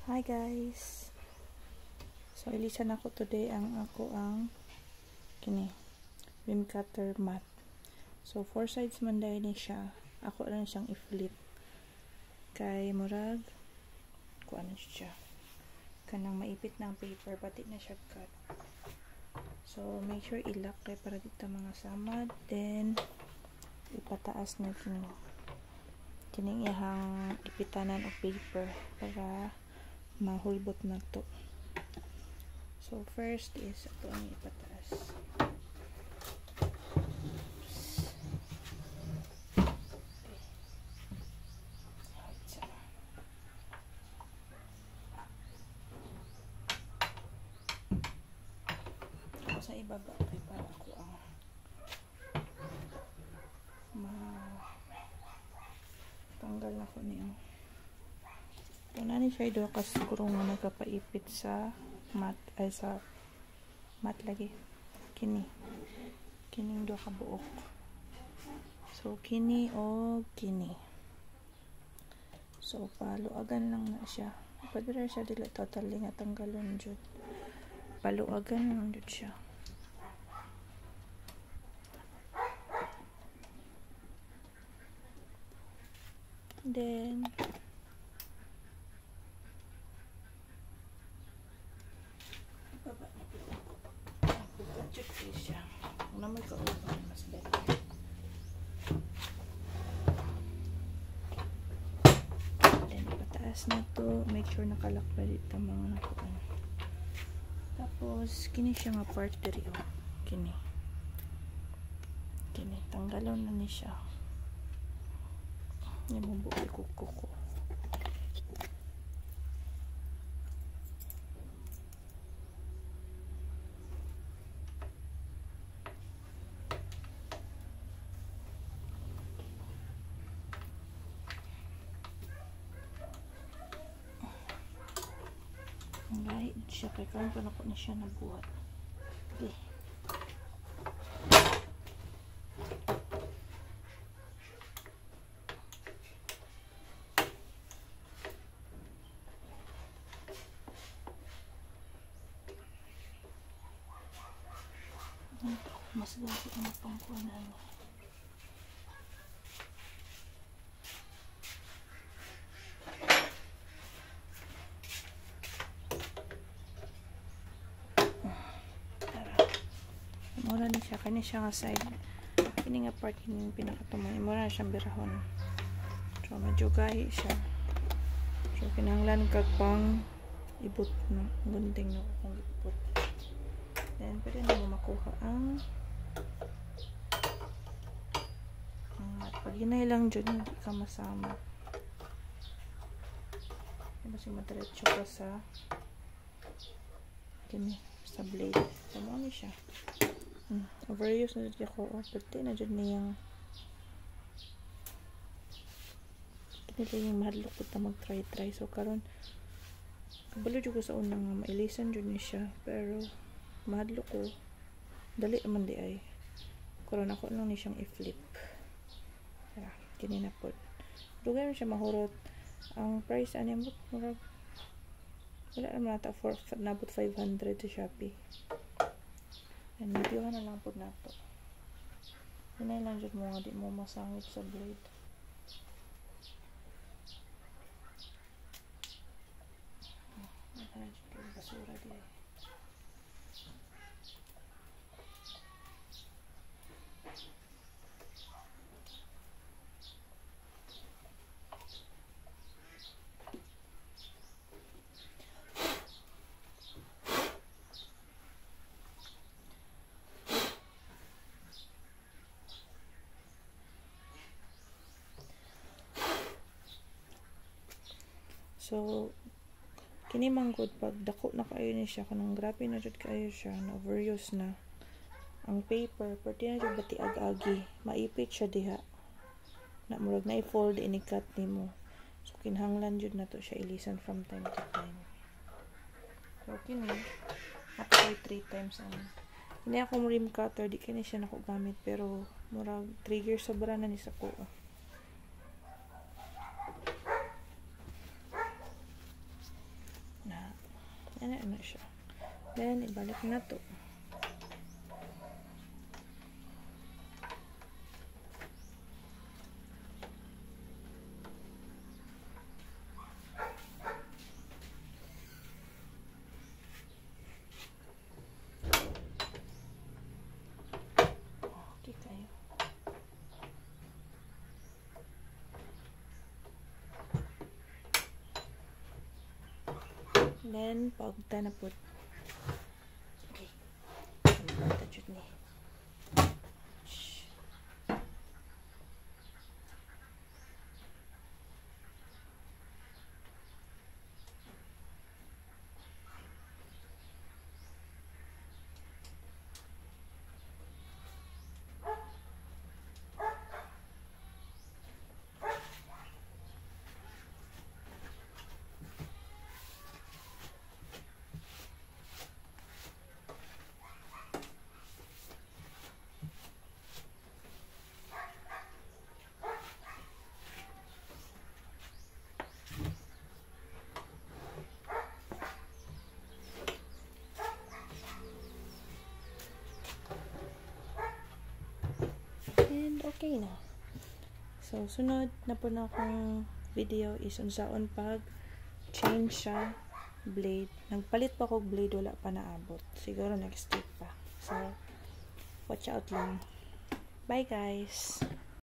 Hi guys. So ilisan ako today ang kini beam cutter mat. So 4 sides man dahil ni siya. Ako lang siyang i-flip. Kay murag kuan na siya. Kanang maipit na ang paper pati na siya cut. So make sure i-lock kay para dito mga samad, then ipataas na kining ihang ipitanan og paper para mahulbot na to. So first is ito ang ipataas. So sa ibaba kay para ako ang tanggal na ko niyo. Wala ni siya doon kasi siguro nga nagkapaipit sa mat ay sa mat lagi kining doon kabuok. So kini o kini, so paluagan lang na siya. Pwede rin siya dili totally nga tanggalon jud, paluagan lang jud siya. Then siya na may kaubang mas better. Then ipataas na to, make sure nakalak pa dito mga nakuan. Tapos kini siya nga part diri o kini tanggalon na ni siya. Yung bubuki kuko ko. Lahi siya kay karon pa nako na siya nabuhat. Okay. Mas gabi ang pangkuanan. Mura ni siya, kanya siya nga side. Kini nga part kini pinakatumoy. Mura na siyang birahon. So medyo gahi siya. So kinahanglan kag pang ibot na gunting na akong ibot. Then pwede na mo makuha ang pag hinay lang dyan, hindi ka masama. Kasi madiretso ka sa kini, sa blade. Tama ni siya. Overuse na dyan ako. Pwede na dyan niyang nila yung mahadlok ko na mag-try. So karon kabalo dyan ko sa unang mailisan dyan niya siya. Pero mahadlok ko. Dali naman di ay. Karon ako lang ni siyang i-flip. Kini na po. Dugay mo siya mahurot. Ang price ano mo? Wala naman nata for nabot 500 sa Shopee. And videohan na lang po na to. Hinay lang dyan mo nga di mo masangit sa blade. Basura di. So kini man good pag dako na kayo ni siya kanang grabe na jud kayo siya na overuse na ang paper pwede na jud bati ag-agi maipit siya diha na murag na i-fold inikat nimo. So kinahanglan jud na to siya ilisan from time to time. So kini ako 3 times ini ako rim cutter di kini siya nako gamit pero murag trigger sobra na ni sa ko. ano siya. Then, ibalik na to. Okay kayo. Then, pagta na po. Okay. Pagta jud ni. And okay na. So, sunod na po na akong video is unsaon pag change sa blade. Nagpalit pa ko blade, wala pa naabot. Siguro next week pa. So, watch out lang. Bye guys!